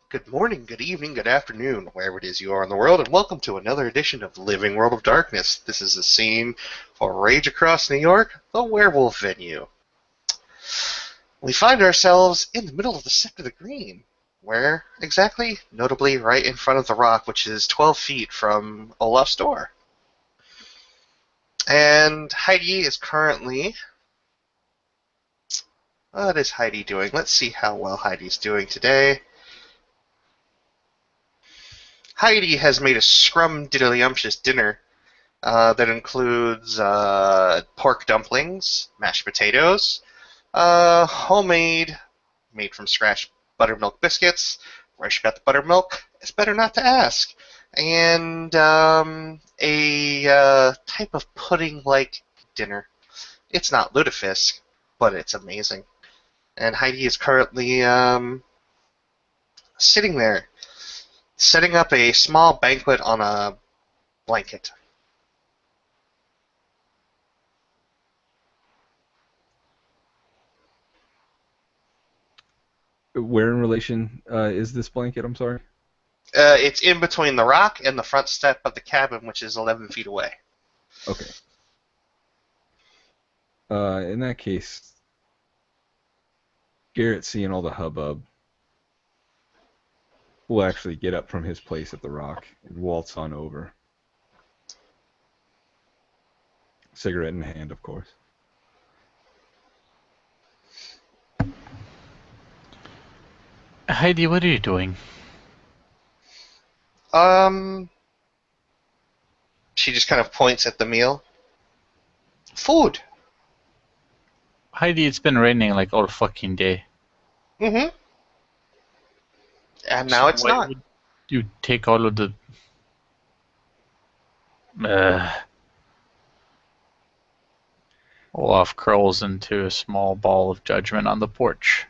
Good morning, good evening, good afternoon, wherever it is you are in the world, and welcome to another edition of Living World of Darkness. This is the scene for Rage Across New York, the werewolf venue. We find ourselves in the middle of the Sept of the Green. Where exactly? Notably right in front of the rock, which is 12 feet from Olaf's door. And Heidi is currently... What is Heidi doing? Let's see how well Heidi's doing today. Heidi has made a scrum-diddly-umptious dinner that includes pork dumplings, mashed potatoes, homemade, made from scratch buttermilk biscuits. Where she got the buttermilk, it's better not to ask. And a type of pudding-like dinner. It's not lutefisk, but it's amazing. And Heidi is currently sitting there, setting up a small banquet on a blanket. Where in relation is this blanket? I'm sorry. It's in between the rock and the front step of the cabin, which is 11 feet away. Okay. In that case, Garrett, seeing all the hubbub, will actually get up from his place at the rock and waltz on over. Cigarette in hand, of course. Heidi, what are you doing? She just kind of points at the meal. Food. Heidi, it's been raining like all fucking day. Mm-hmm. And now it's why not. would you take all of the... Olaf curls into a small ball of judgment on the porch.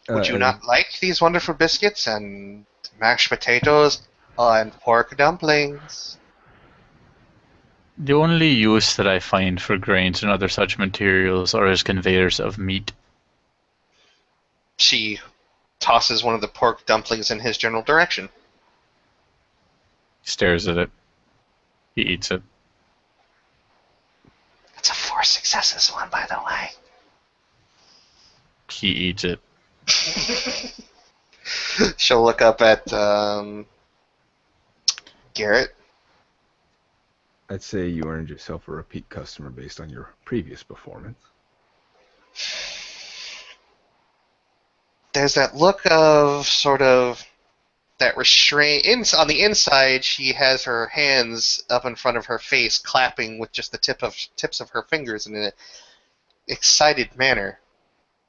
Would you not like these wonderful biscuits and mashed potatoes and pork dumplings? The only use that I find for grains and other such materials are as conveyors of meat. She tosses one of the pork dumplings in his general direction. Stares at it. He eats it. It's a 4 successes one, by the way. He eats it. She'll look up at Garrett. I'd say you earned yourself a repeat customer based on your previous performance. There's that look of sort of that restraint. On the inside, she has her hands up in front of her face, clapping with just the tips of her fingers in an excited manner.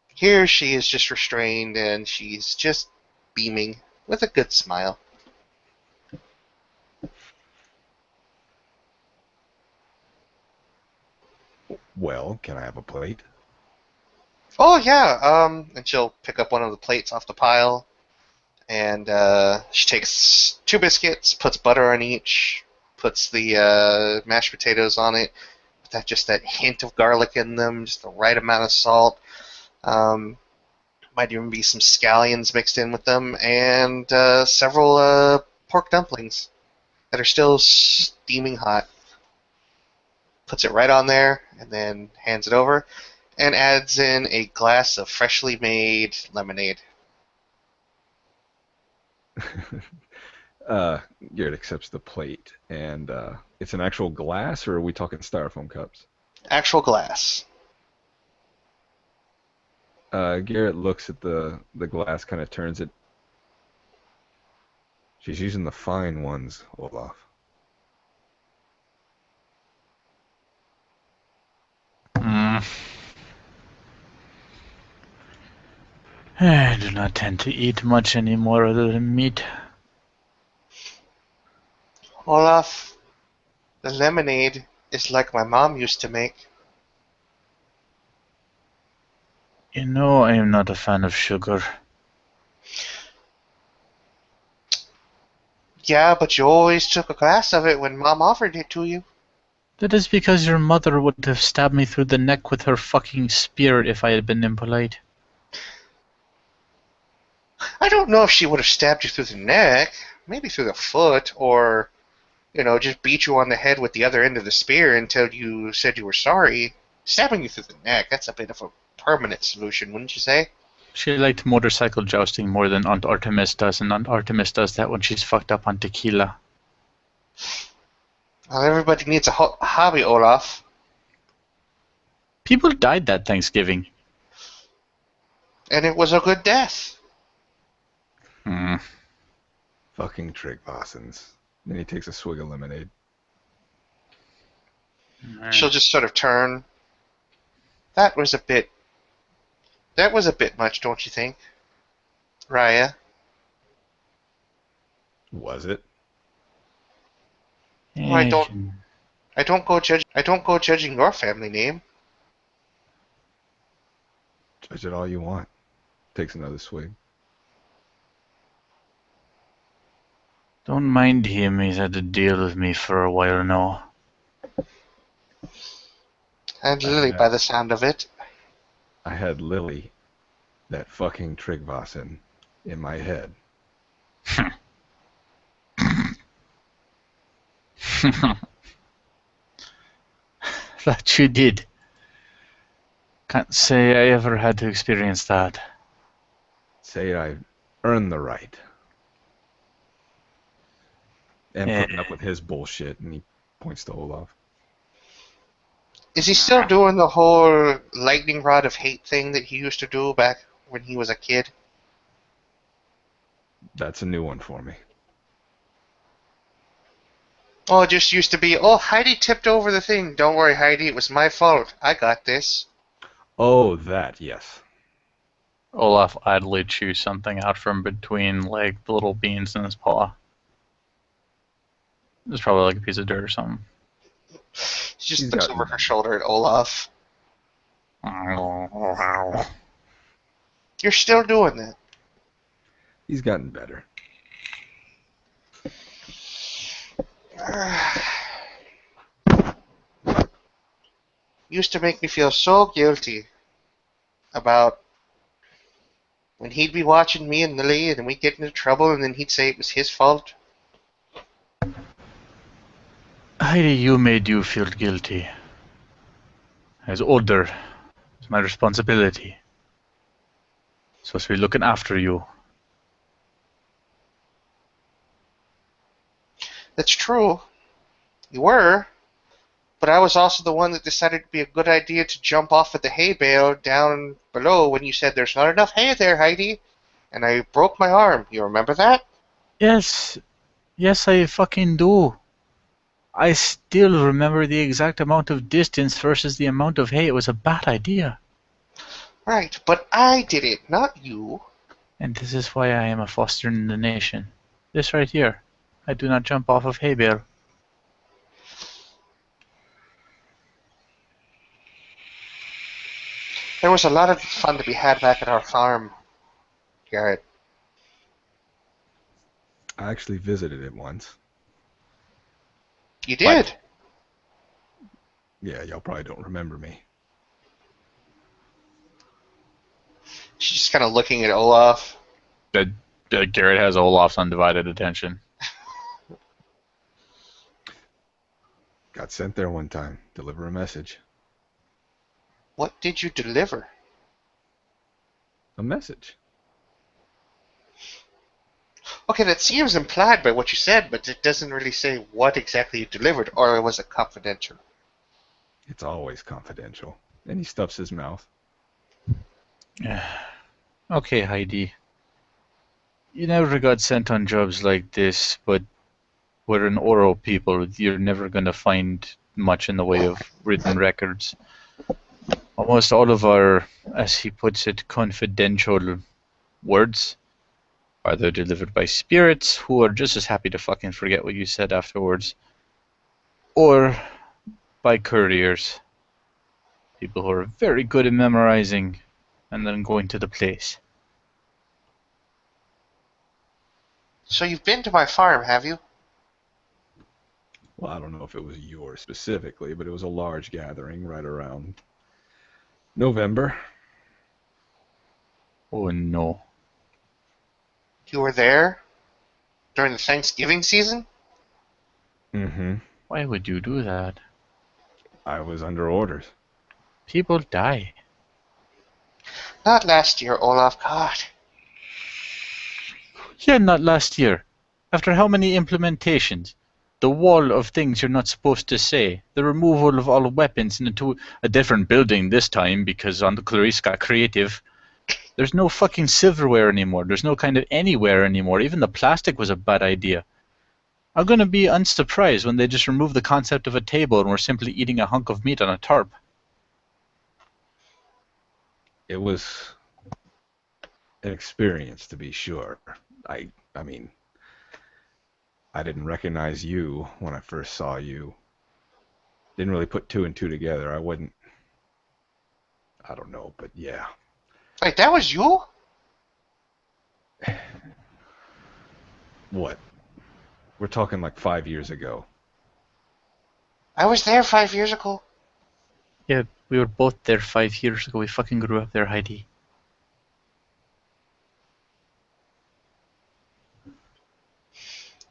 Here she is just restrained, and she's just beaming with a good smile. Well, can I have a plate? Oh yeah, and she'll pick up one of the plates off the pile, and she takes 2 biscuits, puts butter on each, puts the mashed potatoes on it, with just that hint of garlic in them, just the right amount of salt. Might even be some scallions mixed in with them, and several pork dumplings that are still steaming hot. Puts it right on there, and then hands it over, and adds in a glass of freshly made lemonade. Garrett accepts the plate, and it's an actual glass, or are we talking styrofoam cups? Actual glass. Garrett looks at the glass, kind of turns it. She's using the fine ones, Olaf. I do not tend to eat much anymore other than meat. Olaf, the lemonade is like my mom used to make. You know I am not a fan of sugar. Yeah, but you always took a glass of it when Mom offered it to you. That is because your mother would have stabbed me through the neck with her fucking spear if I had been impolite. don't know if she would have stabbed you through the neck, maybe through the foot, or, just beat you on the head with the other end of the spear until you said you were sorry. Stabbing you through the neck, that's a bit of a permanent solution, wouldn't you say? She liked motorcycle jousting more than Aunt Artemis does, and Aunt Artemis does that when she's fucked up on tequila. Well, everybody needs a hobby, Olaf. People died that Thanksgiving. And it was a good death. Hmm. Fucking trick Bossons. Then he takes a swig of lemonade. She'll just sort of turn. That was a bit much, don't you think? Raya? Was it? Well, I don't go judging your family name. Judge it all you want. Takes another swig. Don't mind him, he's had to deal with me for a while now. And Lily, by the sound of it. I had Lily, that fucking trick Bosson, in my head. That you did. Can't say I ever had to experience that. Say I earned the right. And putting up with his bullshit, and he points to Olaf. Is he still doing the whole lightning rod of hate thing that he used to do back when he was a kid? That's a new one for me. Oh, it just used to be, oh, Heidi tipped over the thing. Don't worry, Heidi, it was my fault. I got this. Oh, that, yes. Olaf idly chews something out from between, like, the little beans in his paw. It's probably like a piece of dirt or something. She just looks over her shoulder at Olaf. You're still doing that. He's gotten better. Used to make me feel so guilty about when he'd be watching me and Lily and we'd get into trouble and then he'd say it was his fault. Heidi, you made you feel guilty. As older, it's my responsibility. Supposed to be looking after you. That's true. You were. But I was also the one that decided it'd be a good idea to jump off at the hay bale down below when you said there's not enough hay there, Heidi. And I broke my arm. You remember that? Yes. Yes, I fucking do. I still remember the exact amount of distance versus the amount of hay. It was a bad idea. Right, but I did it, not you. And this is why I am a foster in the nation. This right here. I do not jump off of hay bale. There was a lot of fun to be had back at our farm, Garrett. I actually visited it once. You did? What? Yeah, y'all probably don't remember me. She's just kind of looking at Olaf. Garrett has Olaf's undivided attention. Got sent there one time. Deliver a message. What did you deliver? A message. Okay, that seems implied by what you said, but it doesn't really say what exactly you delivered, or was it confidential? It's always confidential. And he stuffs his mouth. Okay, Heidi. You never got sent on jobs like this, but we're an oral people. You're never going to find much in the way of written records. Almost all of our, as he puts it, confidential words are either delivered by spirits who are just as happy to fucking forget what you said afterwards, or by couriers, people who are very good at memorizing and then going to the place. So you've been to my farm, have you? Well, I don't know if it was yours specifically, but it was a large gathering right around November. Oh no. You were there during the Thanksgiving season? Mm-hmm. Why would you do that? I was under orders. People die. Not last year, Olaf. God. Yeah, not last year. After how many implementations? The wall of things you're not supposed to say. The removal of all weapons into a different building this time because Clarice got creative. There's no fucking silverware anymore. There's no kind of anywhere anymore. Even the plastic was a bad idea. I'm gonna be unsurprised when they just remove the concept of a table and we're simply eating a hunk of meat on a tarp. It was an experience, to be sure. I mean, I didn't recognize you when I first saw you. Didn't really put two and two together. I don't know, but yeah. Wait, that was you? What? We're talking like 5 years ago. I was there 5 years ago. Yeah, we were both there 5 years ago. We fucking grew up there, Heidi.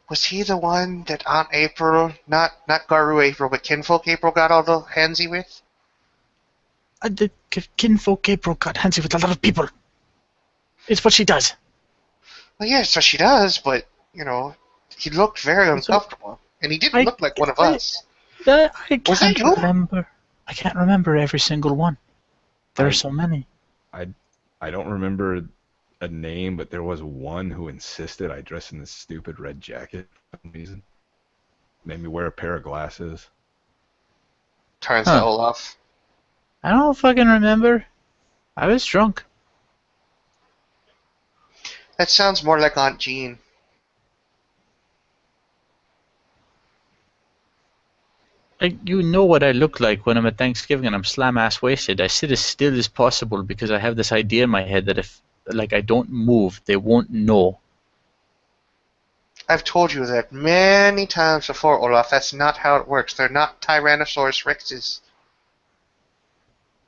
Was he the one that Aunt April, not Garu April, but Kinfolk April got all the handsy with? The kinfolk April got handsy with a lot of people. It's what she does. Well, yeah, so she does, but, he looked very So uncomfortable. And he didn't look like one of us. I Was that can't you? remember. I can't remember every single one. There are so many. I don't remember a name, but there was one who insisted I dress in this stupid red jacket for some reason. Made me wear a pair of glasses. Turns to Olaf. I don't fucking remember. I was drunk. That sounds more like Aunt Jean. You know what I look like when I'm at Thanksgiving and I'm slam-ass wasted. I sit as still as possible because I have this idea in my head that if I don't move, they won't know. I've told you that many times before, Olaf. That's not how it works. They're not Tyrannosaurus Rexes.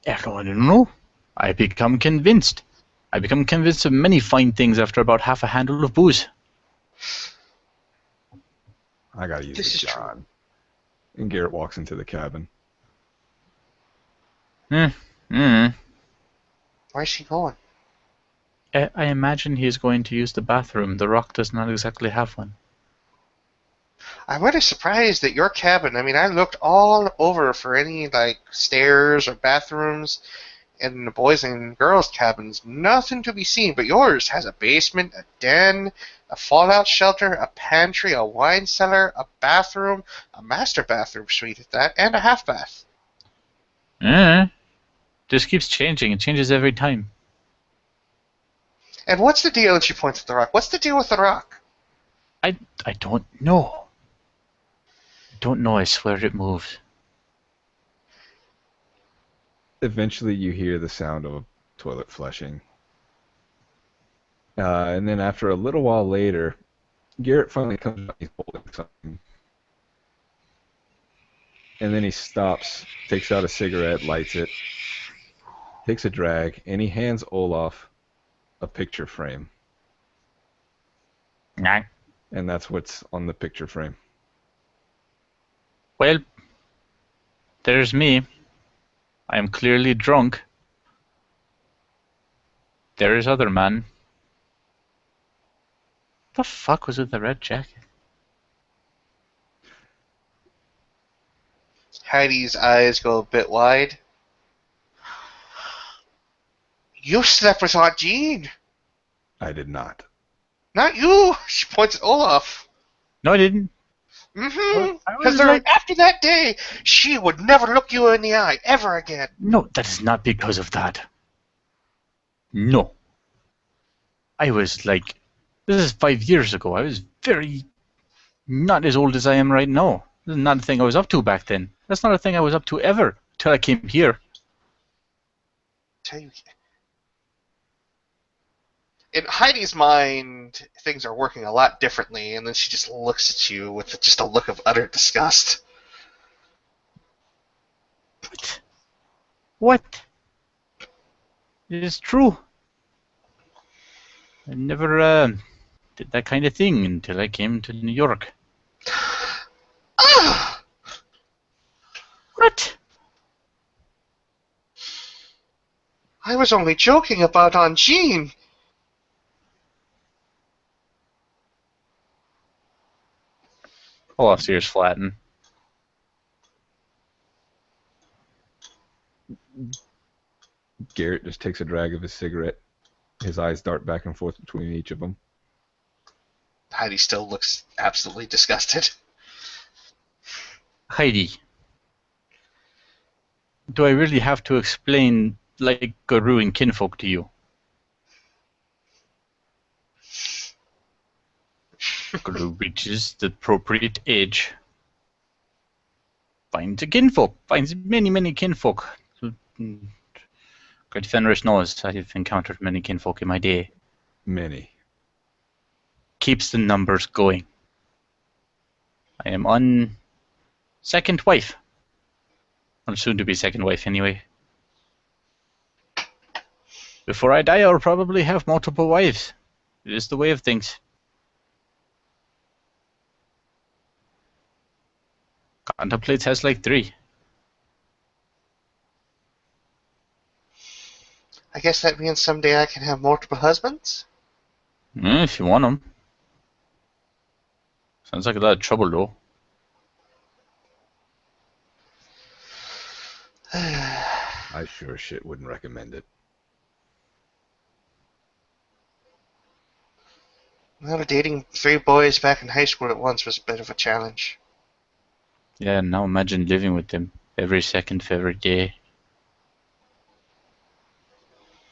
I don't know. I become convinced. I become convinced of many fine things after about half a handle of booze. I gotta use This the is true. John. And Garrett walks into the cabin. Where's he going? I imagine he's going to use the bathroom. The Rock does not exactly have one. I'm really surprised that your cabin, I looked all over for any, stairs or bathrooms in the boys' and girls' cabins. Nothing to be seen, but yours has a basement, a den, a fallout shelter, a pantry, a wine cellar, a bathroom, a master bathroom suite at that, and a half bath. Just keeps changing. It changes every time. And what's the deal? And she points at the rock. What's the deal with the rock? I don't know. I don't know. I swear it moves. Eventually, you hear the sound of a toilet flushing. And then after a little while later, Garrett finally comes out. He's holding something. And then he stops, takes out a cigarette, lights it, takes a drag, and he hands Olaf a picture frame. Nah. And that's what's on the picture frame. Well, there's me. I am clearly drunk. There is other man. The fuck was with the red jacket? Heidi's eyes go a bit wide. You slept with Aunt Jean. I did not. Not you. She points at Olaf. No, I didn't. Mm-hmm. I Because was like, after that day, she would never look you in the eye ever again. no, that is not because of that. No. I was like, this is 5 years ago. I was very not as old as I am right now. This is not a thing I was up to back then. That's not a thing I was up to ever till I came here. Tell you, in Heidi's mind, things are working a lot differently, and then she just looks at you with just a look of utter disgust. What? It is true. I never did that kind of thing until I came to New York. Ah! What? I was only joking about Aunt Jean. Olaf's ears flatten. Garrett just takes a drag of his cigarette. His eyes dart back and forth between each of them. Heidi still looks absolutely disgusted. Heidi, do I really have to explain like Guru and kinfolk to you? Guru reaches the appropriate age, finds a kinfolk, finds many, many kinfolk. Great Fenris knows I've encountered many kinfolk in my day. Many. Keeps the numbers going. I am on second wife. Or soon to be second wife anyway. Before I die, I'll probably have multiple wives. It is the way of things. Contemplates has like 3. I guess that means someday I can have multiple husbands? If you want them. Sounds like a lot of trouble though. I sure shit wouldn't recommend it. Well, dating 3 boys back in high school at once was a bit of a challenge. Yeah, now imagine living with them every second of every day.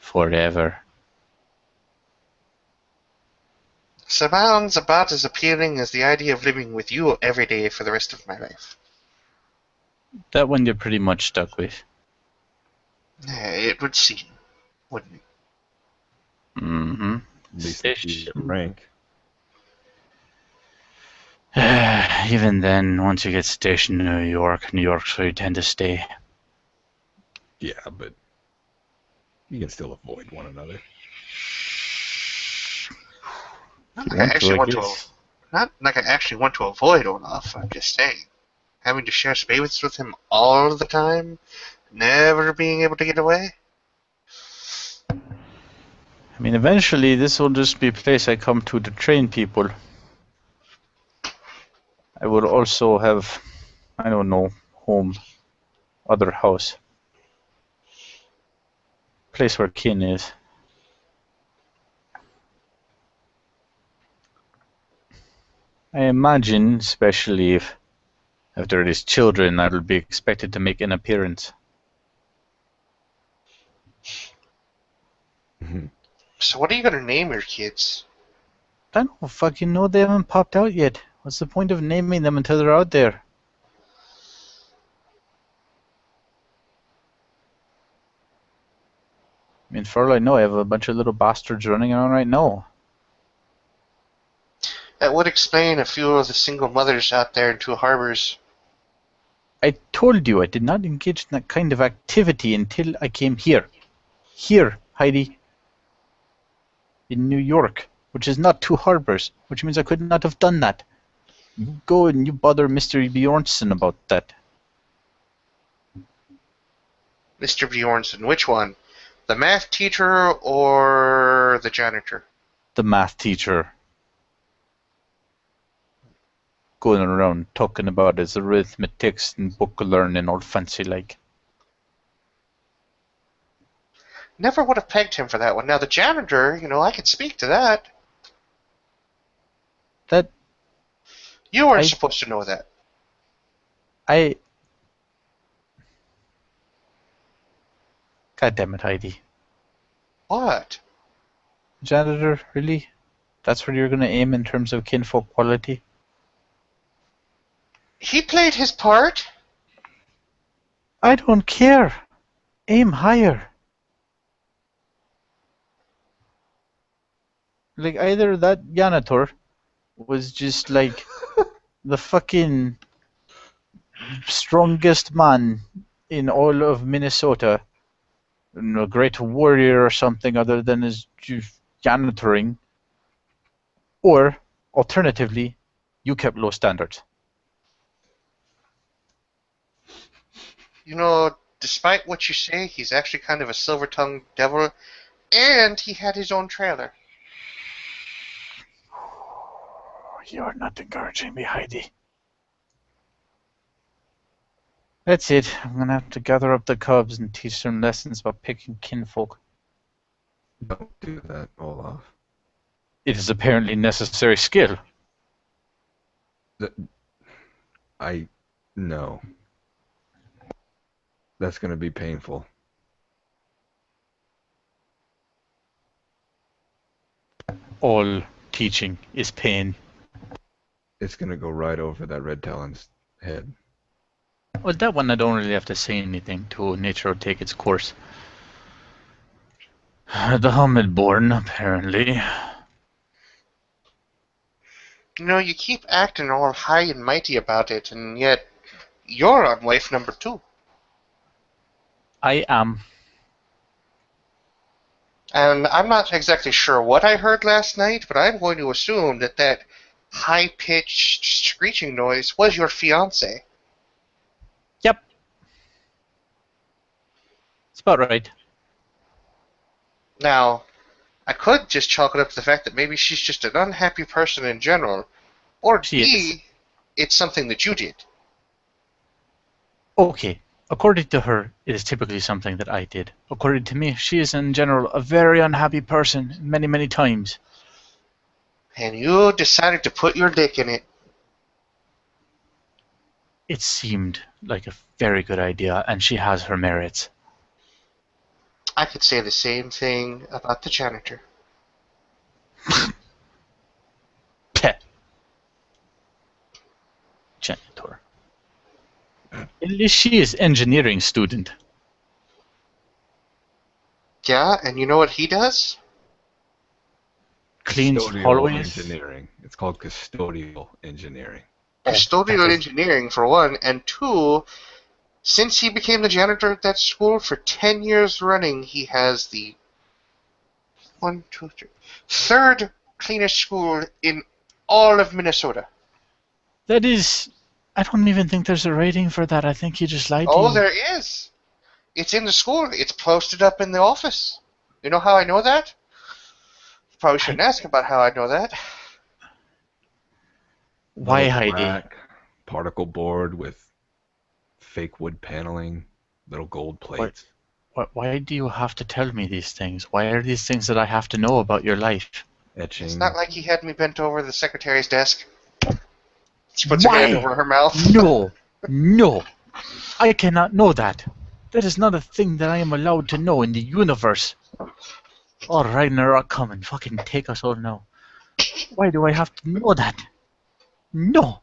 Forever. Sounds about as appealing as the idea of living with you every day for the rest of my life. That one you're pretty much stuck with. It would seem, wouldn't it? Mm-hmm. At least if you get rank. Even then, once you get stationed in New York's where you tend to stay. Yeah, but you can still avoid one another. Not like I actually want to avoid Olaf. I'm just saying, having to share space with him all the time, never being able to get away. I mean, eventually this will just be a place I come to train people. I will also have, I don't know, home, other house. Place where kin is. I imagine, especially if there is children, I will be expected to make an appearance. So what are you going to name your kids? I don't fucking know, they haven't popped out yet. What's the point of naming them until they're out there? I mean, for all I know, I have a bunch of little bastards running around right now. That would explain a few of the single mothers out there in 2 harbors. I told you I did not engage in that kind of activity until I came here. Here, Heidi. In New York, which is not 2 harbors, which means I could not have done that. You go and you bother Mr. Bjornsson about that. Mr. Bjornsson, which one? The math teacher or the janitor? The math teacher. Going around talking about his arithmetics and book learning all fancy like. Never would have pegged him for that one. Now the janitor, I could speak to that. That You weren't supposed to know that. God damn it, Heidi. What? Janitor, really? That's where you're gonna aim in terms of kinfolk quality? He played his part. I don't care. Aim higher. Like, either that janitor was just like the fucking strongest man in all of Minnesota, and a great warrior or something other than his janitoring, Or, alternatively, you kept low standards. You know, despite what you say, he's actually kind of a silver-tongued devil, and he had his own trailer. You're not encouraging me, Heidi. That's it. I'm gonna have to gather up the cubs and teach them lessons about picking kinfolk. Don't do that, Olaf. It is apparently necessary skill. No. That's going to be painful. All teaching is pain. It's going to go right over that red talon's head. Well, that one I don't really have to say anything to. Nature will take its course. The Hamid-born, apparently. You know, you keep acting all high and mighty about it, and yet you're on wife number 2. I am. And I'm not exactly sure what I heard last night, but I'm going to assume that that high-pitched screeching noise was your fiancé. Yep. It's about right. Now, I could just chalk it up to the fact that maybe she's just an unhappy person in general, or She is. B, it's something that you did. Okay. According to her, it is typically something that I did. According to me, she is in general a very unhappy person many, many times. And you decided to put your dick in it. It seemed like a very good idea, and she has her merits. I could say the same thing about the janitor. Peh. Janitor. At least she is engineering student. Yeah, and you know what he does? Cleans Custodial hallways. engineering. It's called custodial engineering. Custodial that is- engineering, for one, and 2, since he became the janitor at that school for 10 years running, he has the 1, 2, 3, third cleanest school in all of Minnesota. That is... I don't even think there's a rating for that. I think he just lied to Oh, you. there is. It's in the school. It's posted up in the office. You know how I know that? Probably shouldn't ask about how I know that. Why, Little Heidi? black particle board with fake wood paneling, little gold plates. Why do you have to tell me these things? Why are these things that I have to know about your life? Etching. It's not like he had me bent over the secretary's desk. She puts her Why? hand over her mouth. No, no. I cannot know that. That is not a thing that I am allowed to know in the universe. Oh, Ragnarok, come and fucking take us all now. Why do I have to know that? No.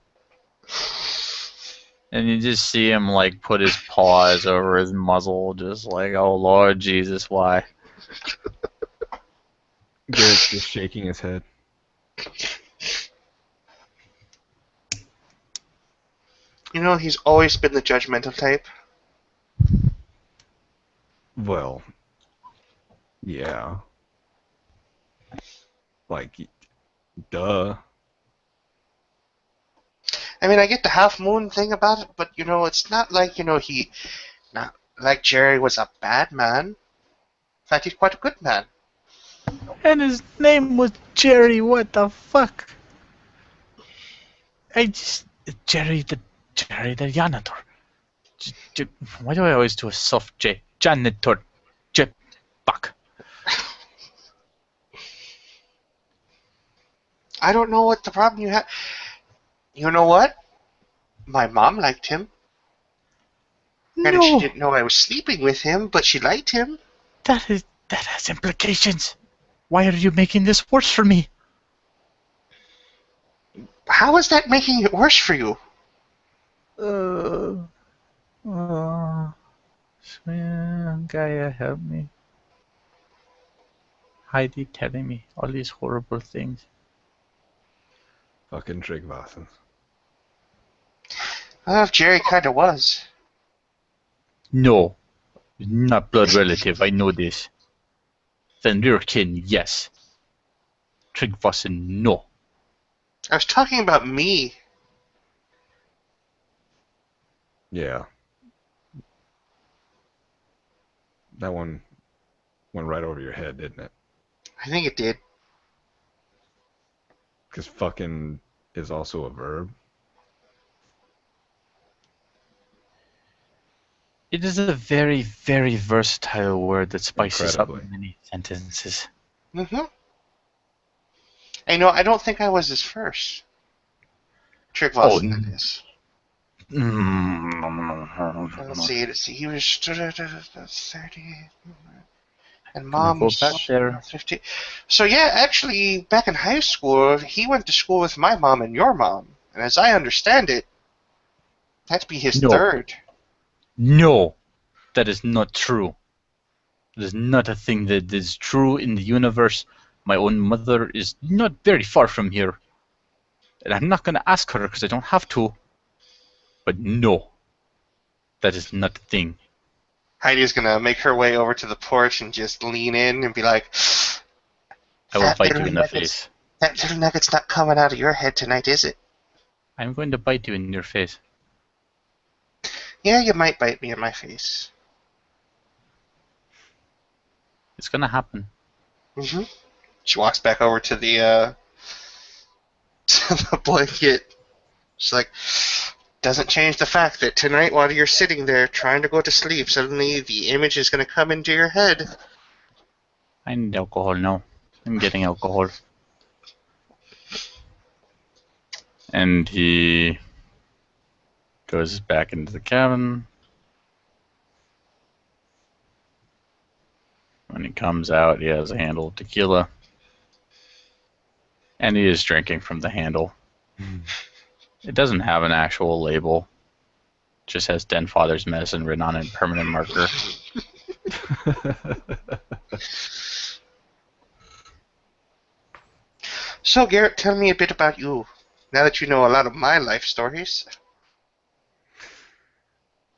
And you just see him like put his paws over his muzzle, just like, oh Lord Jesus, why? Garrett's just shaking his head. You know, he's always been the judgmental type. Well, yeah. Like, duh. I mean, I get the half moon thing about it, but you know, it's not like, you know, not like Jerry was a bad man. In fact, he's quite a good man. And his name was Jerry, what the fuck? Jerry the janitor. Why do I always do a soft J? Janitor. Fuck. I don't know what the problem you have. You know what? My mom liked him. And she No, didn't know I was sleeping with him, but she liked him. that has implications. Why are you making this worse for me? How is that making it worse for you? Gaia, help me. Heidi telling me all these horrible things. Fucking Tryggvason. Well, Jerry kind of was. No, not blood relative. I know this. Van Rurkin, yes. Tryggvason, no. I was talking about me. Yeah. That one went right over your head, didn't it? I think it did. Because fucking is also a verb. It is a very, very versatile word that spices up Incredibly. many sentences. Mm-hmm. I don't think I was his first. Oh, Trigvason, that is. Let's I'm see. He was 30, and gonna go back mom's there. 50. So yeah, actually, back in high school, he went to school with my mom and your mom. And as I understand it, that'd be his No, third. no, that is not true. That is not a thing that is true in the universe. My own mother is not very far from here. And I'm not gonna ask her because I don't have to. But no, that is not a thing. Heidi's gonna make her way over to the porch and just lean in and be like, I will "That bite little you in the nugget's face. that little nugget's not coming out of your head tonight, is it?" I'm going to bite you in your face. Yeah, you might bite me in my face. It's gonna happen. Mm-hmm. She walks back over to the to the blanket. She's like, doesn't change the fact that tonight, while you're sitting there trying to go to sleep, suddenly the image is going to come into your head. I need alcohol now. I'm getting alcohol. And he goes back into the cabin. When he comes out, he has a handle of tequila. And he is drinking from the handle. It doesn't have an actual label. It just has Den Father's Medicine written on it in permanent marker. So, Garrett, tell me a bit about you. Now that you know a lot of my life stories.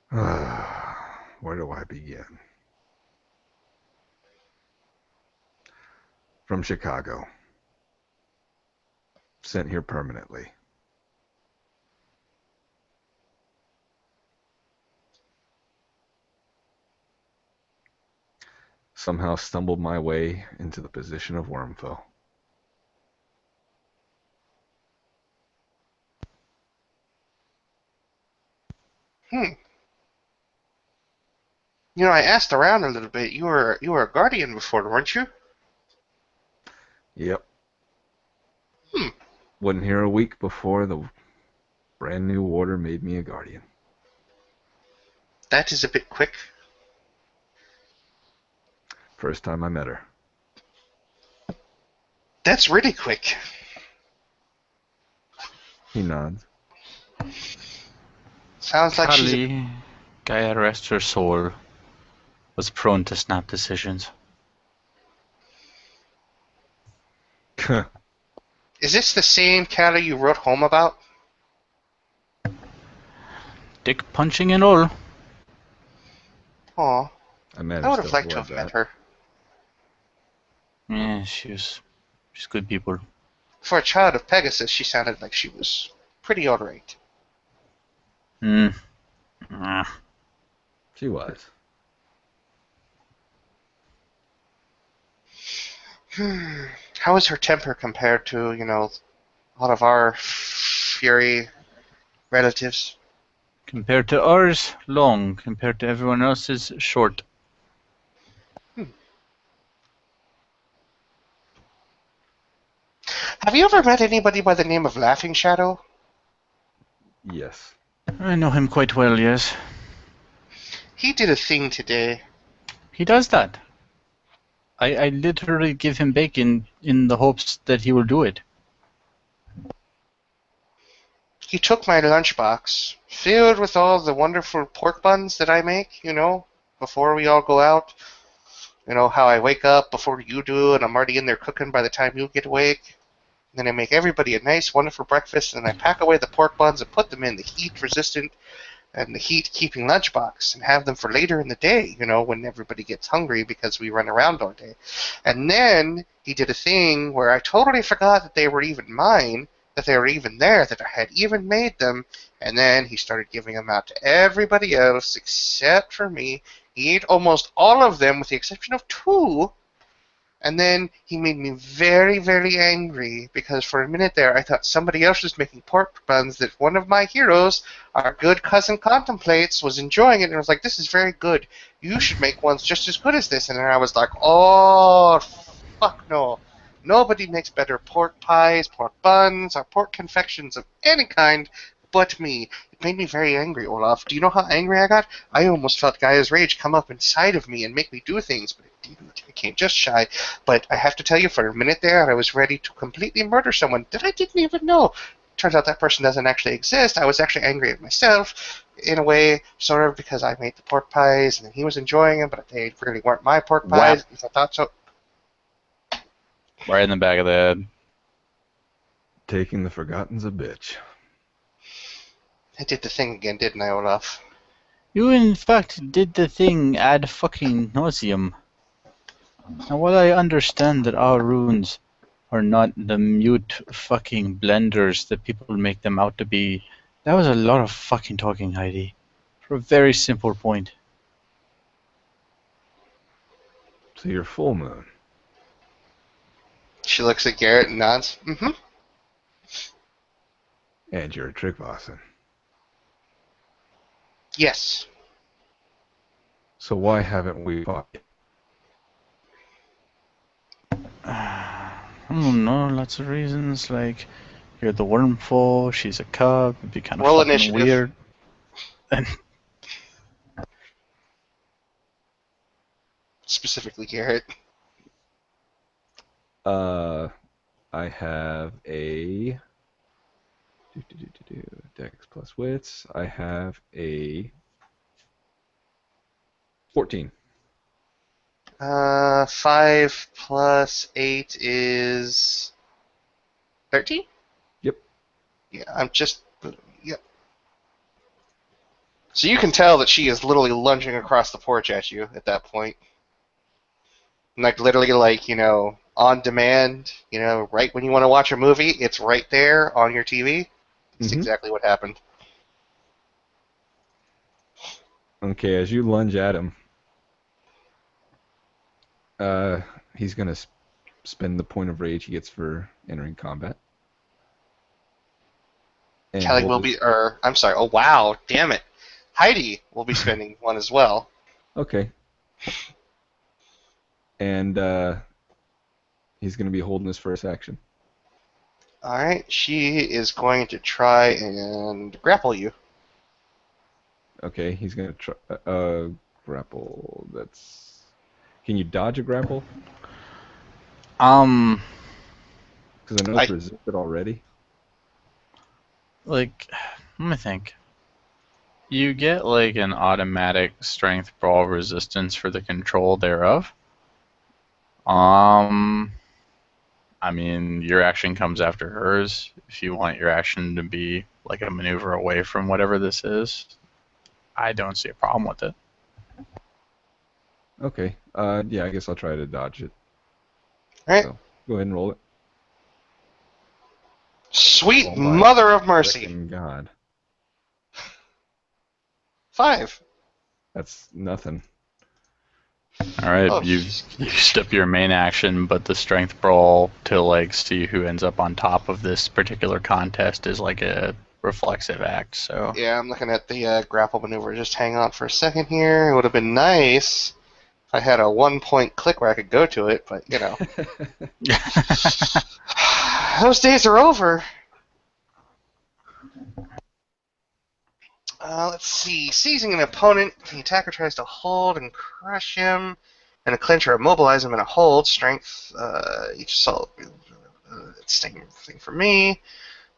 Where do I begin? From Chicago. Sent here permanently. Somehow stumbled my way into the position of Wormfoe. Hmm. I asked around a little bit. You were a guardian before, weren't you? Yep. Hmm. Wasn't here a week before the brand new warder made me a guardian. That is a bit quick. First time I met her. That's really quick. He nods. Sounds like she's. Kali, Gaia rest her soul, was prone to snap decisions. Is this the same Callie you wrote home about? Dick punching and all. Aw, I I managed would to have liked to avoid have met that. her. Yeah, she's good people. For a child of Pegasus, she sounded like she was pretty alright. Hmm. She was. How is her temper compared to, a lot of our Fury relatives? Compared to ours, long. Compared to everyone else's, short. Have you ever met anybody by the name of Laughing Shadow? Yes. I know him quite well, yes. He did a thing today. He does that. I literally give him bacon in the hopes that he will do it. He took my lunchbox, filled with all the wonderful pork buns that I make, before we all go out. You know how I wake up before you do, and I'm already in there cooking by the time you get awake. Then I make everybody a nice, wonderful breakfast, and I pack away the pork buns and put them in the heat-resistant and the heat-keeping lunchbox and have them for later in the day, when everybody gets hungry because we run around all day. And then he did a thing where I totally forgot that they were even mine, that they were even there, that I had even made them, and then he started giving them out to everybody else except for me. He ate almost all of them with the exception of 2, and then he made me very, very angry because for a minute there I thought somebody else was making pork buns that one of my heroes, our good cousin Contemplates, was enjoying it, and I was like, this is very good. You should make ones just as good as this. And then I was like, oh, fuck no. Nobody makes better pork pies, pork buns, or pork confections of any kind but me. It made me very angry, Olaf. Do you know how angry I got? I almost felt Gaia's rage come up inside of me and make me do things, but it didn't. I can't just shy. But I have to tell you, for a minute there, I was ready to completely murder someone that I didn't even know. Turns out that person doesn't actually exist. I was actually angry at myself, in a way, sort of, because I made the pork pies, and he was enjoying them, but they really weren't my pork Whap. pies, at least I thought so. Right in the back of the head. Taking the forgotten's a bitch. I did the thing again, didn't I, Olaf? You in fact did the thing ad fucking nauseum. Now while I understand that our runes are not the mute fucking blenders that people make them out to be, that was a lot of fucking talking, Heidi. For a very simple point. So you're full moon. She looks at Garrett and nods. Mm-hmm. And you're a trick bossin. Yes. So why haven't we fought yet? I don't know, lots of reasons, like you're the wormful, she's a cub, it'd be kind of Roll fucking initiative. weird. And Specifically Garrett. I have a Dex plus wits. I have a 14. 5 plus 8 is 13? Yep. Yeah, I'm just... Yep. So you can tell that she is literally lunging across the porch at you at that point. Like, literally, like, on demand, right when you want to watch a movie, it's right there on your TV. That's exactly what happened. Okay, as you lunge at him, he's gonna spend the point of rage he gets for entering combat. And Kelly will be, I'm sorry, oh wow, damn it. Heidi will be spending one as well. Okay. And he's gonna be holding his first action. Alright, she is going to try and grapple you. Okay, he's gonna try grapple. Can you dodge a grapple? Because I know it's resisted already. like, let me think. You get like an automatic strength brawl resistance for the control thereof. I mean, your action comes after hers. If you want your action to be like a maneuver away from whatever this is, I don't see a problem with it. Okay. Yeah, I guess I'll try to dodge it. Alright. So, go ahead and roll it. Sweet Oh my mother of mercy. frickin' God. 5. That's nothing. Alright, Oh, you used up your main action, but the strength brawl to like see who ends up on top of this particular contest is like a reflexive act, so... Yeah, I'm looking at the grapple maneuver. Just hang on for a second here. It would have been nice if I had a 1-point click where I could go to it, but, those days are over. Let's see. Seizing an opponent, the attacker tries to hold and crush him, and a clinch or immobilize him in a hold. Strength, each assault, it's the same thing for me.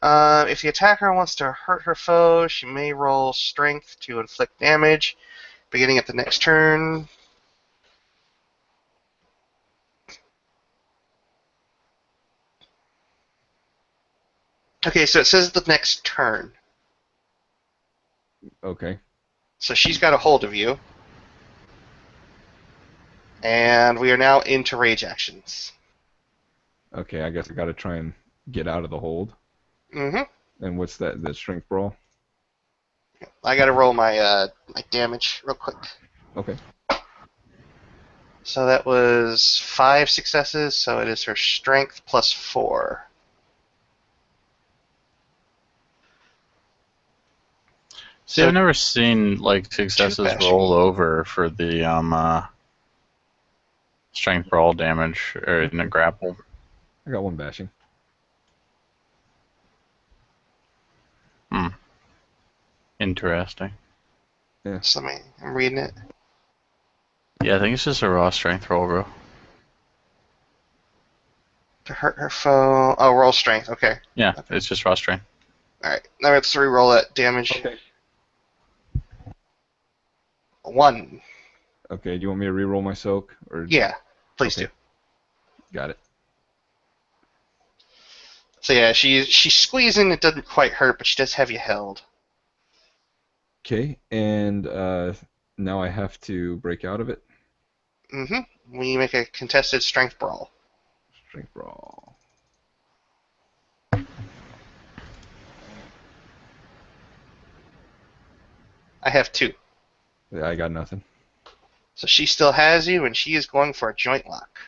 If the attacker wants to hurt her foe, she may roll strength to inflict damage, beginning at the next turn. Okay, so it says the next turn. Okay. So she's got a hold of you. And we are now into rage actions. Okay, I guess I gotta try and get out of the hold. Mm-hmm. And what's that? The strength brawl? I gotta roll my damage real quick. Okay. So that was 5 successes, so it is her strength plus 4. See, So I've never seen like 2 successes bashing. roll over for the strength brawl damage or in a grapple. I got 1 bashing. Interesting. So I'm reading it. Yeah, I think it's just a raw strength roll, bro. To hurt her foe. Oh, roll strength. Okay. Yeah, it's just raw strength. Alright. Now let's re-roll that damage. Okay. 1. Okay. Do you want me to reroll my soak or? Yeah. Please Okay. do. Got it. So yeah, she's squeezing. It doesn't quite hurt, but she does have you held. Okay. And now I have to break out of it. Mm-hmm. We make a contested strength brawl. Strength brawl. I have 2. Yeah, I got nothing. So she still has you, and she is going for a joint lock.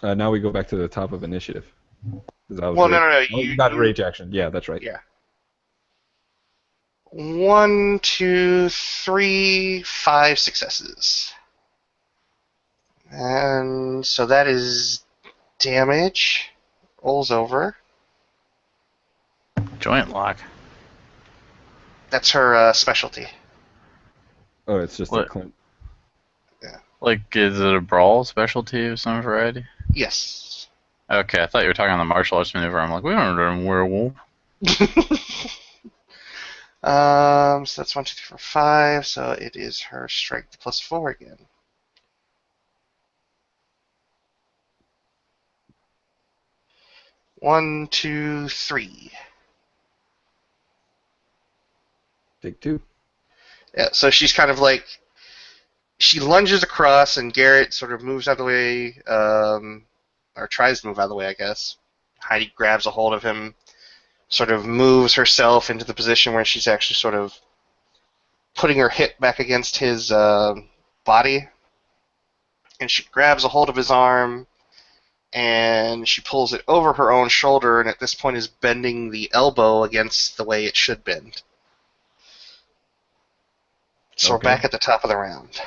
Now we go back to the top of initiative. 'Cause I was Well, no, rage- no, no. Oh, you got rage action. Yeah, that's right. Yeah. 1, 2, 3, 5 successes. And so that is damage. Rolls over. Joint lock. That's her specialty. Oh, it's just a What? clunk. Like, is it a brawl specialty of some variety? Yes. Okay, I thought you were talking on the martial arts maneuver. I'm like, we don't know werewolf. So that's 1, 2, 3, 4, 5. So it is her strength plus 4 again. One, two, 3. Take 2. Yeah, so she's kind of like she lunges across, and Garrett sort of moves out of the way, or tries to move out of the way, I guess. Heidi grabs a hold of him, sort of moves herself into the position where she's actually sort of putting her hip back against his body, and she grabs a hold of his arm, and she pulls it over her own shoulder, and at this point is bending the elbow against the way it should bend. So we're Okay. back at the top of the round.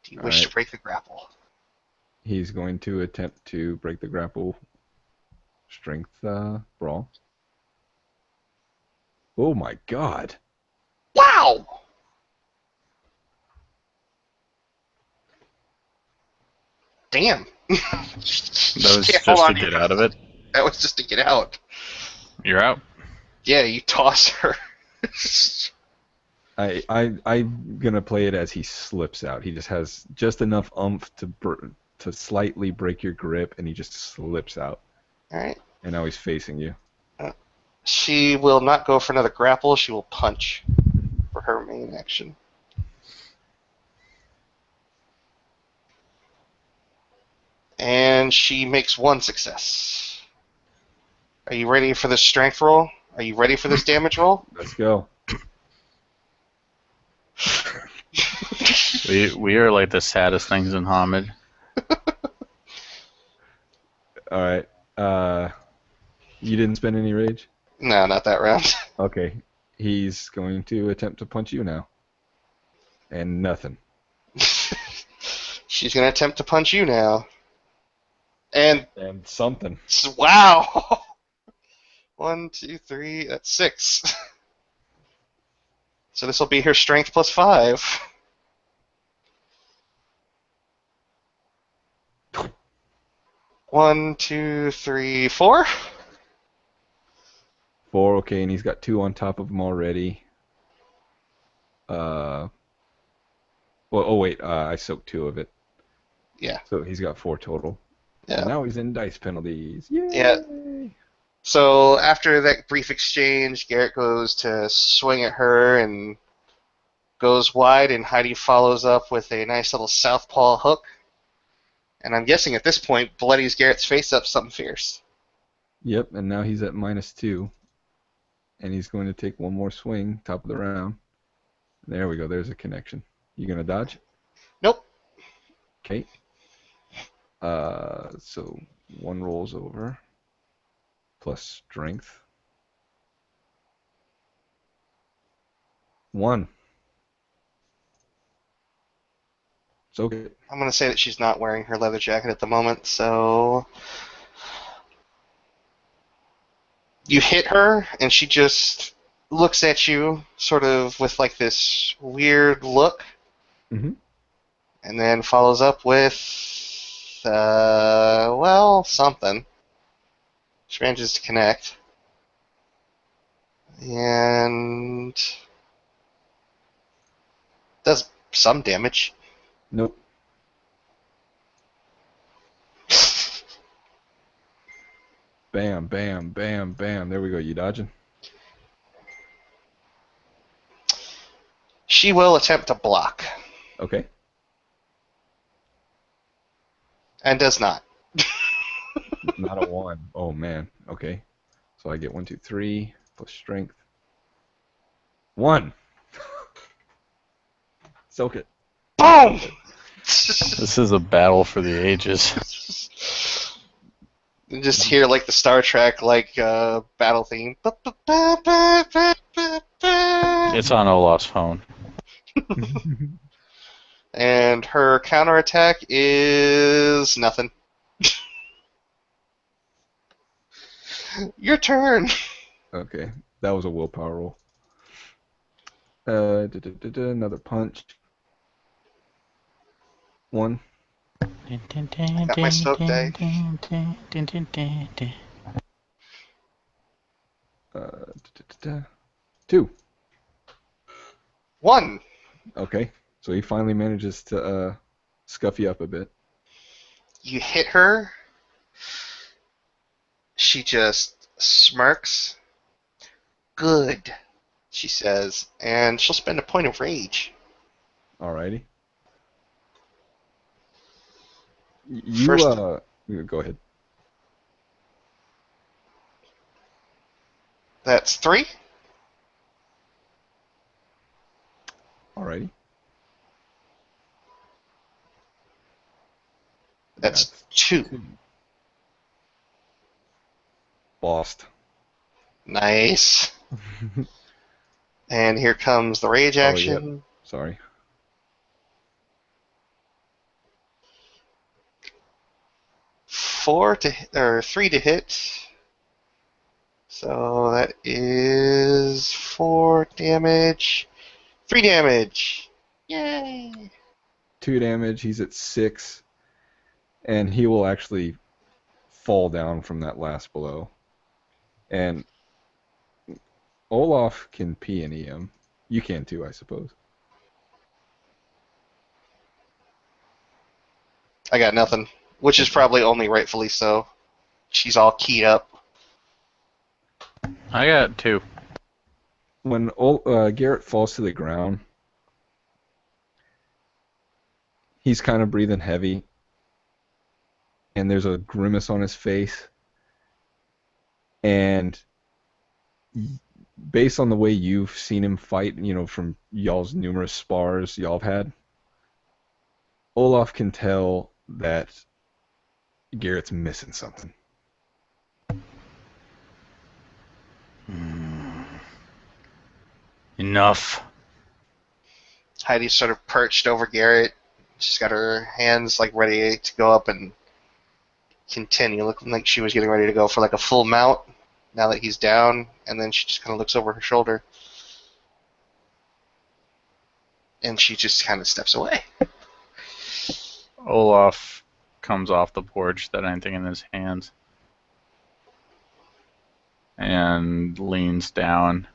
Do you wish to Alright. break the grapple? He's going to attempt to break the grapple. Strength brawl. Oh my god. Wow! Damn. That was Can't just hold on to your get out of it. That was just to get out. You're out. Yeah, you toss her. I'm gonna play it as he slips out. He just has just enough oomph to slightly break your grip, and he just slips out. Alright. And now he's facing you. She will not go for another grapple. She will punch for her main action. And she makes 1 success. Are you ready for this strength roll? Are you ready for this damage roll? Let's go. We are like the saddest things in Hamid. All right. You didn't spend any rage? No, not that round. Okay. He's going to attempt to punch you now. And nothing. She's going to attempt to punch you now. And something. wow! 1, 2, 3, that's 6. So this will be her strength plus 5. One, 2, 3, 4. 4, okay, and he's got 2 on top of him already. I soaked 2 of it. Yeah. So he's got 4 total. Yeah. And now he's in dice penalties. Yay! Yeah. So after that brief exchange, Garrett goes to swing at her and goes wide, and Heidi follows up with a nice little southpaw hook. And I'm guessing at this point, bloodies Garrett's face up something fierce. Yep, and now he's at -2, and he's going to take one more swing, top of the round. There we go. There's a connection. You gonna dodge? Nope. Okay. So one rolls over plus strength. 1. So okay. I'm going to say that she's not wearing her leather jacket at the moment, so... You hit her, and she just looks at you, sort of with like this weird look, Mm-hmm. and then follows up with, well, something. She manages to connect. And does some damage. Nope. Bam, bam, bam, bam. There we go. You dodging? She will attempt to block, Okay. and does not. Not a 1. Oh man. Okay. So I get 1, 2, 3 plus strength. 1. Soak it. Boom! This is a battle for the ages. You just hear like the Star Trek battle theme. It's on Olaf's phone. And her counterattack is nothing. Your turn. Okay. That was a willpower roll. Another punch. 1. I got my soak die. 2. 1. Okay. So he finally manages to scuff you up a bit. You hit her. She just smirks. Good, she says, and she'll spend a point of rage. Alrighty. You First, go ahead. that's 3. Alrighty. That's 2. 2. Lost. Nice. And here comes the rage Oh, yeah. action. Sorry. 3 to hit. So that is 4 damage. 3 damage. Yay! 2 damage. He's at 6. And he will actually fall down from that last blow. And Olaf can pee and EM. You can too, I suppose. I got nothing, which is probably only rightfully so. She's all keyed up. I got 2. When Garrett falls to the ground, he's kind of breathing heavy, and there's a grimace on his face. And based on the way you've seen him fight, from y'all's numerous spars y'all have had, Olaf can tell that Garrett's missing something. Enough. Heidi's sort of perched over Garrett. She's got her hands ready to go up and continue, looking like she was getting ready to go for a full mount now that he's down, and then she just kind of looks over her shoulder. And she just kind of steps away. Olaf comes off the porch, that anything in his hands, and leans down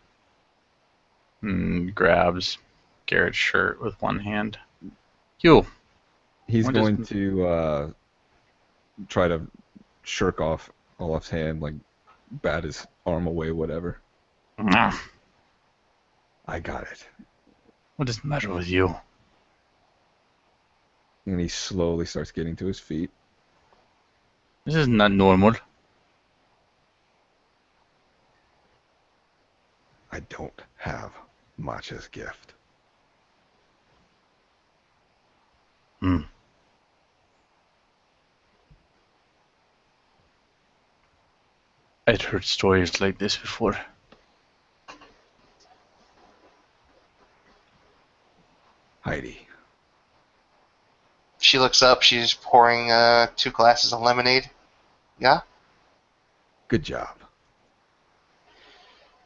and grabs Garrett's shirt with one hand. He's going to try to shirk off Olaf's hand, bat his arm away, whatever. Ah, I got it. what is the matter with you? And he slowly starts getting to his feet. This is not normal. I don't have Matcha's gift. Hmm. I'd heard stories like this before. Heidi, She looks up. She's pouring 2 glasses of lemonade. Yeah? good job.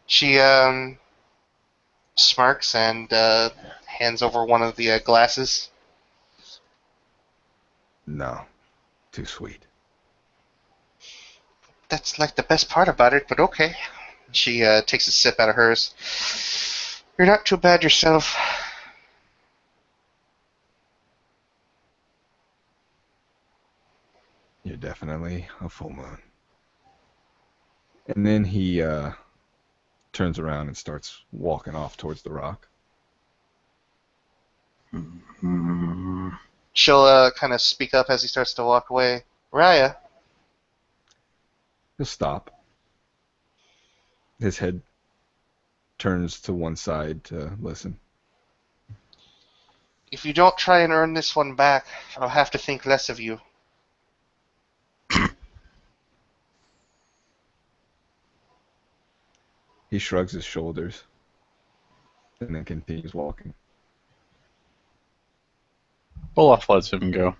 She smirks and hands over one of the glasses. No, too sweet. That's like the best part about it, but okay. She takes a sip out of hers. You're not too bad yourself. You're definitely a full moon. And then he turns around and starts walking off towards the rock. She'll kind of speak up as he starts to walk away. Raya, He'll stop. His head turns to one side to listen. if you don't try and earn this one back, I'll have to think less of you. He shrugs his shoulders and then continues walking. Olaf lets him go.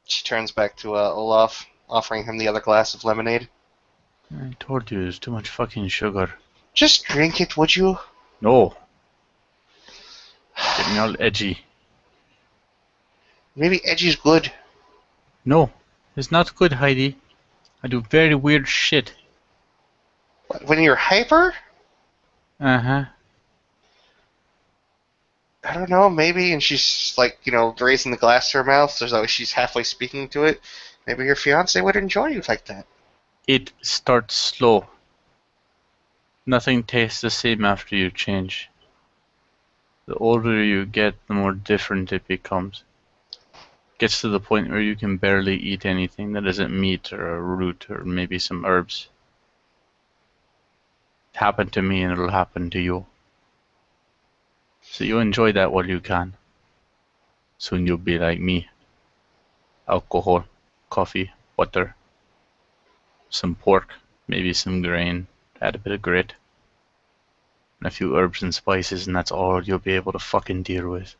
She turns back to Olaf, offering him the other glass of lemonade. I told you there's too much fucking sugar. Just drink it, would you? No. Getting all edgy. Maybe edgy's good. No. It's not good, Heidi. I do very weird shit. When you're hyper? Uh-huh. I don't know, maybe. And she's like, raising the glass to her mouth, so that she's halfway speaking to it. Maybe your fiance would enjoy you like that. It starts slow. Nothing tastes the same after you change. The older you get, the more different it becomes. Gets to the point where you can barely eat anything that isn't meat or a root or maybe some herbs. It happened to me and it'll happen to you. So you enjoy that while you can. Soon you'll be like me. Alcohol, coffee, butter, some pork, maybe some grain, add a bit of grit, and a few herbs and spices, and that's all you'll be able to fucking deal with.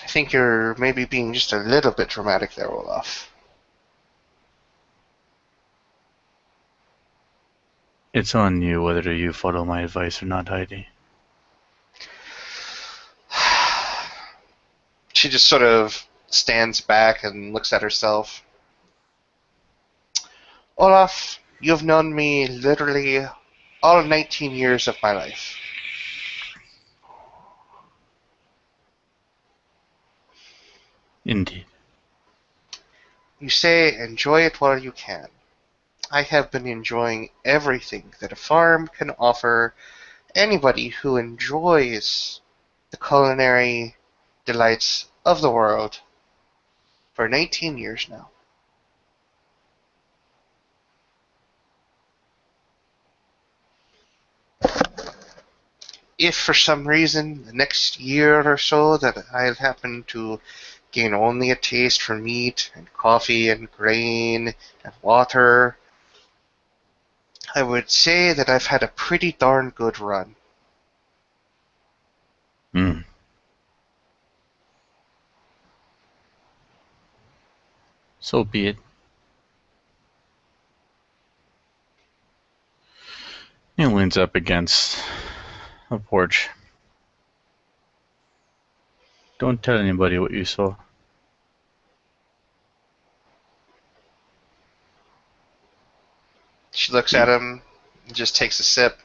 I think you're maybe being just a little bit dramatic there, Olaf. It's on you whether you follow my advice or not, Heidi. She just sort of stands back and looks at herself. Olaf, you've known me literally all 19 years of my life. Indeed. You say enjoy it while you can. I have been enjoying everything that a farm can offer anybody who enjoys the culinary delights of the world for 19 years now. If for some reason the next year or so that I happen to gain only a taste for meat and coffee and grain and water, I would say that I've had a pretty darn good run. Hmm. So be it. He leans up against a porch. Don't tell anybody what you saw. She looks at him and just takes a sip.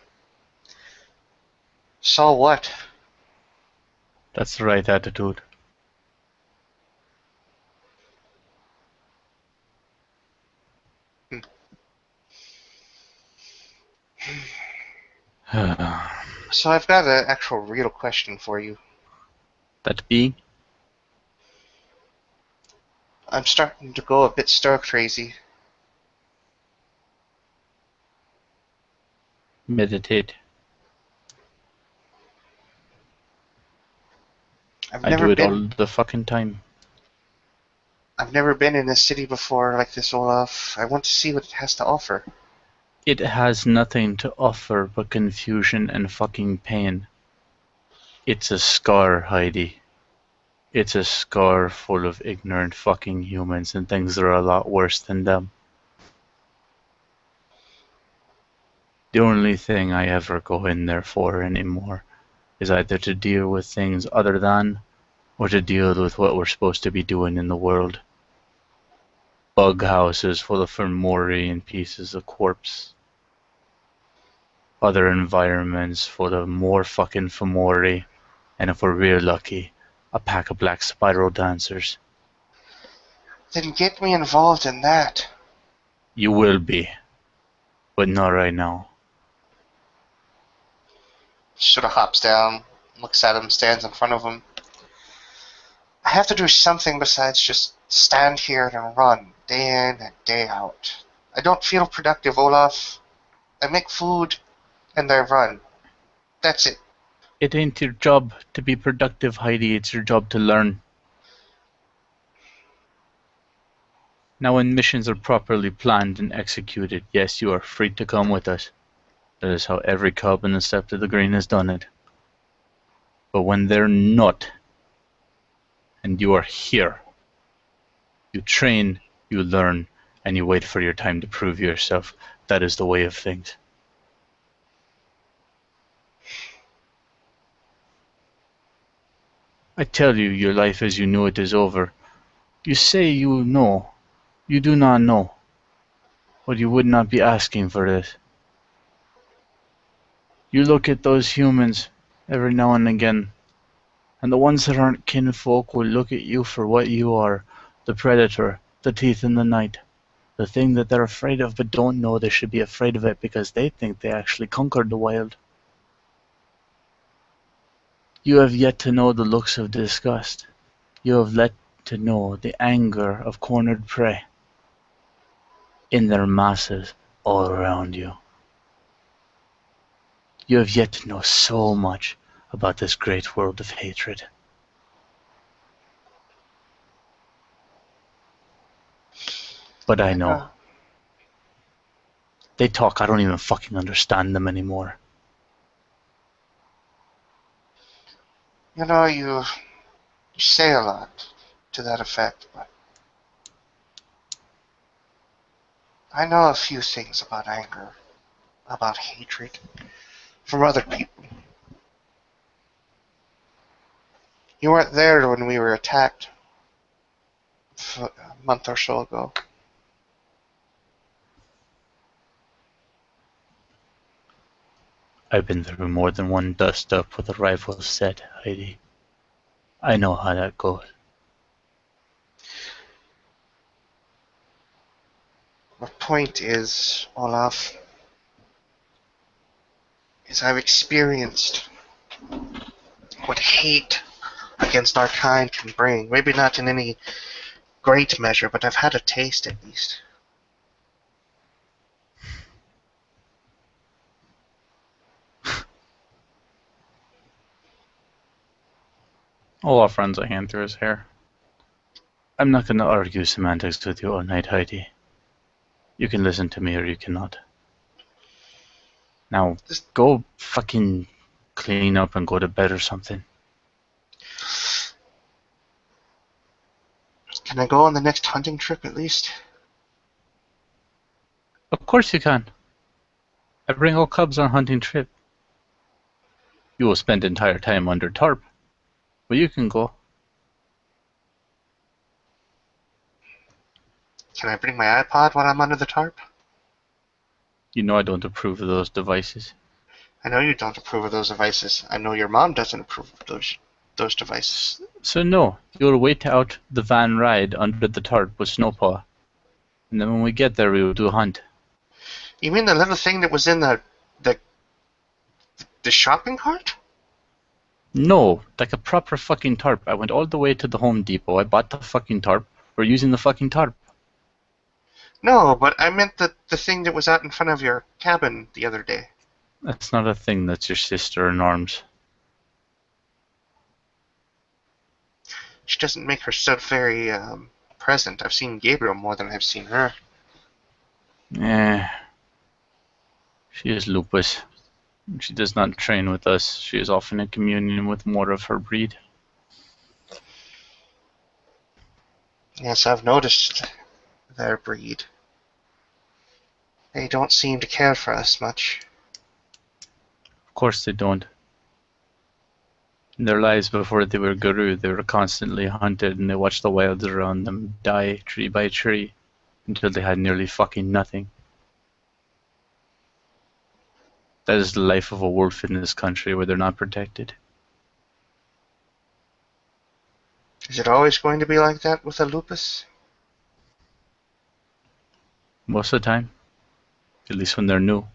Saw what? That's the right attitude. So I've got an actual real question for you. That being? I'm starting to go a bit stir crazy. Meditate. I've I never do it been all the fucking time. I've never been in a city before like this, Olaf. I want to see what it has to offer. It has nothing to offer but confusion and fucking pain. It's a scar, Heidi. It's a scar full of ignorant fucking humans and things that are a lot worse than them. The only thing I ever go in there for anymore is either to deal with things other than, or to deal with what we're supposed to be doing in the world. Bug houses full of Fomori and pieces of corpse. Other environments full of more fucking Fomori, and if we're real lucky, a pack of black spiral dancers. Then get me involved in that. You will be, but not right now. Sort of hops down, looks at him, stands in front of him. I have to do something besides just stand here and run, day in and day out. I don't feel productive, Olaf. I make food, and I run. That's it. It ain't your job to be productive, Heidi. It's your job to learn. Now, when missions are properly planned and executed, yes, you are free to come with us. That is how every cub in the Sept of the Green has done it. But when they're not, and you are here, you train, you learn, and you wait for your time to prove yourself. That is the way of things. I tell you, your life as you knew it is over. You say you know. You do not know. But you would not be asking for this. You look at those humans every now and again, and the ones that aren't kinfolk will look at you for what you are, the predator, the teeth in the night, the thing that they're afraid of but don't know they should be afraid of it because they think they actually conquered the wild. You have yet to know the looks of disgust. You have yet to know the anger of cornered prey in their masses all around you. You have yet to know so much about this great world of hatred. But I know. They talk, I don't even fucking understand them anymore. You know, you say a lot to that effect, but I know a few things about anger, about hatred, from other people. You weren't there when we were attacked a month or so ago. I've been through more than one dust-up with a rifle set, Heidi. I know how that goes. My point is, Olaf, is I've experienced what hate against our kind can bring. Maybe not in any great measure, but I've had a taste at least. Olaf runs a hand through his hair. I'm not going to argue semantics with you all night, Heidi. You can listen to me or you cannot. Now, go fucking clean up and go to bed or something. Can I go on the next hunting trip at least? Of course you can. I bring all cubs on a hunting trip. You will spend entire time under tarp, but you can go. Can I bring my iPod when I'm under the tarp? You know I don't approve of those devices. I know you don't approve of those devices. I know your mom doesn't approve of those devices. So no, you'll wait out the van ride under the tarp with Snowpaw. And then when we get there, we will do a hunt. You mean the little thing that was in the shopping cart? No, like a proper fucking tarp. I went all the way to the Home Depot. I bought the fucking tarp. We're using the fucking tarp. No, but I meant the thing that was out in front of your cabin the other day. That's not a thing. That's your sister in arms. She doesn't make herself very present. I've seen Gabriel more than I've seen her. Eh. She is lupus. She does not train with us. She is often in communion with more of her breed. Yes, I've noticed their breed. They don't seem to care for us much. Of course they don't. In their lives before they were Guru, they were constantly hunted and they watched the wilds around them die tree by tree until they had nearly fucking nothing. That is the life of a wolf in this country where they're not protected. Is it always going to be like that with a lupus? Most of the time. At least when they're new.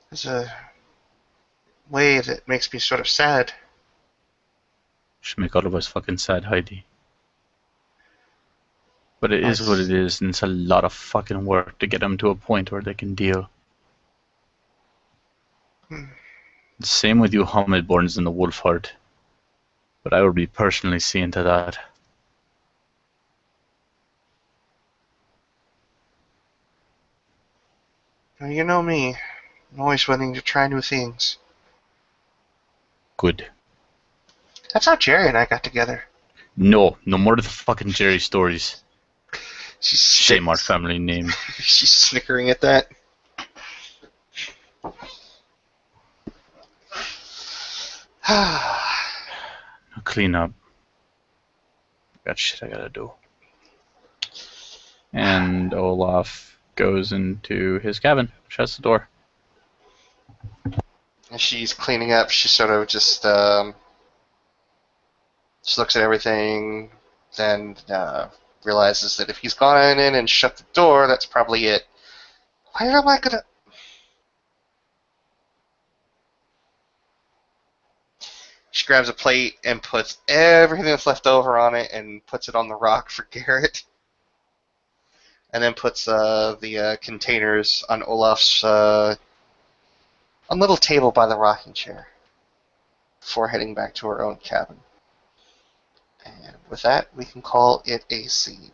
There's a way that makes me sort of sad. Should make all of us fucking sad, Heidi. But it is what it is, and it's a lot of fucking work to get them to a point where they can deal. Same with you Hamid-borns in the wolf herd. But I will be personally seeing to that. Well, you know me. I'm always willing to try new things. Good. That's how Jerry and I got together. No more of the fucking Jerry stories. She's Shame our family name. She's snickering at that. Clean up. Got shit I gotta do. And Olaf goes into his cabin, shuts the door. As she's cleaning up, she sort of just looks at everything, then realizes that if he's gone in and shut the door, that's probably it. Why am I gonna... She grabs a plate and puts everything that's left over on it and puts it on the rock for Garrett. And then puts the containers on Olaf's on a little table by the rocking chair before heading back to her own cabin. And with that, we can call it a scene.